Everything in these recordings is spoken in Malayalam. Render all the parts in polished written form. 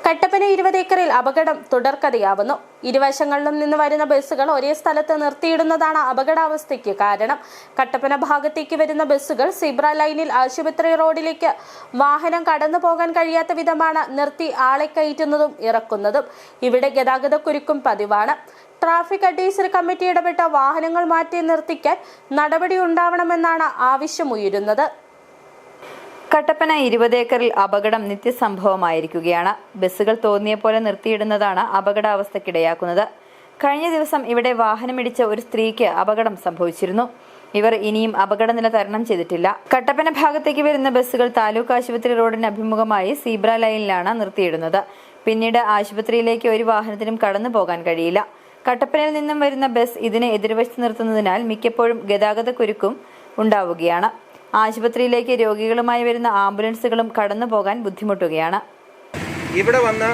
കട്ടപ്പന 20 ഏക്കറിൽ അപകടം തുടർക്കഥയാവുന്നു. ഇരുവശങ്ങളിലും നിന്ന് വരുന്ന ബസ്സുകൾ ഒരേ സ്ഥലത്ത് നിർത്തിയിടുന്നതാണ് അപകടാവസ്ഥയ്ക്ക് കാരണം. കട്ടപ്പന ഭാഗത്തേക്ക് വരുന്ന ബസ്സുകൾ സിബ്ര ലൈനിൽ ആശുപത്രി റോഡിലേക്ക് വാഹനം കടന്നു പോകാൻ കഴിയാത്ത വിധമാണ് നിർത്തി ആളെ കയറ്റുന്നതും ഇറക്കുന്നതും. ഇവിടെ ഗതാഗതക്കുരുക്കും പതിവാണ്. ട്രാഫിക് അഡ്വൈസറി കമ്മിറ്റി ഇടപെട്ട വാഹനങ്ങൾ മാറ്റി നിർത്തിക്കാൻ നടപടി ഉണ്ടാവണമെന്നാണ് ആവശ്യമുയരുന്നത്. കട്ടപ്പന 20 ഏക്കറിൽ അപകടം നിത്യസംഭവമായിരിക്കുകയാണ്. ബസ്സുകൾ തോന്നിയ പോലെ നിർത്തിയിടുന്നതാണ് അപകടാവസ്ഥയ്ക്കിടയാക്കുന്നത്. കഴിഞ്ഞ ദിവസം ഇവിടെ വാഹനമിടിച്ച ഒരു സ്ത്രീക്ക് അപകടം സംഭവിച്ചിരുന്നു. ഇവർ ഇനിയും അപകടനില തരണം ചെയ്തിട്ടില്ല. കട്ടപ്പന ഭാഗത്തേക്ക് വരുന്ന ബസ്സുകൾ താലൂക്ക് ആശുപത്രി റോഡിന് അഭിമുഖമായി സീബ്ര ലൈനിലാണ് നിർത്തിയിടുന്നത്. പിന്നീട് ആശുപത്രിയിലേക്ക് ഒരു വാഹനത്തിനും കടന്നു പോകാൻ കഴിയില്ല. കട്ടപ്പനയിൽ നിന്നും വരുന്ന ബസ് ഇതിനെ എതിർവശത്ത് നിർത്തുന്നതിനാൽ മിക്കപ്പോഴും ഗതാഗതക്കുരുക്കും ഉണ്ടാവുകയാണ്. ആശുപത്രിയിലേക്ക് രോഗികളുമായി വരുന്ന ആംബുലൻസുകളും കടന്നു പോകാൻ ബുദ്ധിമുട്ടുകയാണ്. ഇവിടെ വന്ന്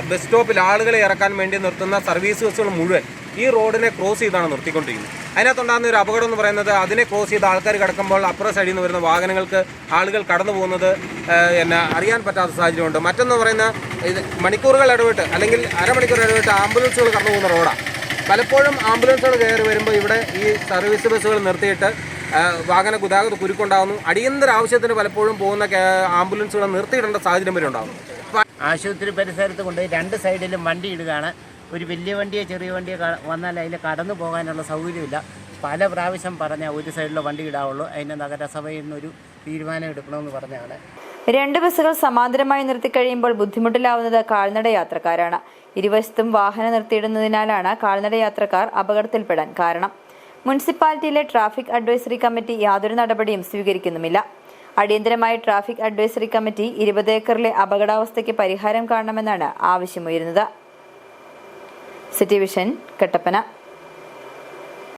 ബസ് സ്റ്റോപ്പിൽ ആളുകളെ ഇറക്കാൻ വേണ്ടി നിർത്തുന്ന സർവീസ് ബസ്സുകൾ മുഴുവൻ ഈ റോഡിനെ ക്രോസ് ചെയ്താണ് നിർത്തിക്കൊണ്ടിരിക്കുന്നത്. അതിനകത്തുണ്ടാകുന്ന ഒരു അപകടം എന്ന് പറയുന്നത്, അതിനെ ക്രോസ് ചെയ്ത് ആൾക്കാർ കിടക്കുമ്പോൾ അപ്പുറ സൈഡിൽ നിന്ന് വരുന്ന വാഹനങ്ങൾക്ക് ആളുകൾ കടന്നു പോകുന്നത് അറിയാൻ പറ്റാത്ത സാഹചര്യമുണ്ട്. മറ്റൊന്ന് പറയുന്ന മണിക്കൂറുകൾ ഇടവിട്ട് അല്ലെങ്കിൽ അരമണിക്കൂർ ഇടവിട്ട് ആംബുലൻസുകൾ കടന്നു പോകുന്ന റോഡാണ്. പലപ്പോഴും ആംബുലൻസുകൾ കയറി വരുമ്പോൾ ഇവിടെ ഈ സർവീസ് ബസ്സുകൾ നിർത്തിയിട്ട് വാഹന ഗതാഗത കുരുക്കുണ്ടാകുന്നു. അടിയന്തര ആവശ്യത്തിന് പലപ്പോഴും പോകുന്ന ആംബുലൻസുകൾ നിർത്തിയിടേണ്ട സാഹചര്യം വരെ ഉണ്ടാകുന്നു. ആശുപത്രി പരിസരത്ത് കൊണ്ട് രണ്ട് സൈഡിലും വണ്ടി ഇടുകയാണ്. ഒരു വലിയ വണ്ടിയോ ചെറിയ വണ്ടിയോ വന്നാൽ അതിൽ കടന്നു പോകാനുള്ള സൗകര്യമില്ല. പല പ്രാവശ്യം പറഞ്ഞാൽ ഒരു സൈഡിലെ വണ്ടി ഇടാവുള്ളൂ. അതിന് നഗരസഭയിൽ നിന്നൊരു തീരുമാനം എടുക്കണമെന്ന് പറഞ്ഞാണ്. രണ്ട് ബസ്സുകൾ സമാന്തരമായി നിർത്തിക്കഴിയുമ്പോൾ ബുദ്ധിമുട്ടിലാവുന്നത് കാൽനട യാത്രക്കാരാണ്. ഇരുവശത്തും വാഹനം നിർത്തിയിടുന്നതിനാലാണ് കാൽനട യാത്രക്കാർ അപകടത്തിൽപ്പെടാൻ കാരണം. മുനിസിപ്പാലിറ്റിയിലെ ട്രാഫിക് അഡ്വൈസറി കമ്മിറ്റി യാതൊരു നടപടിയും സ്വീകരിക്കുന്നുമില്ല. അടിയന്തരമായി ട്രാഫിക് അഡ്വൈസറി കമ്മിറ്റി 20 ഏക്കറിലെ അപകടാവസ്ഥയ്ക്ക് പരിഹാരം കാണണമെന്നാണ് ആവശ്യമുയരുന്നത്. City vision, Kattappana.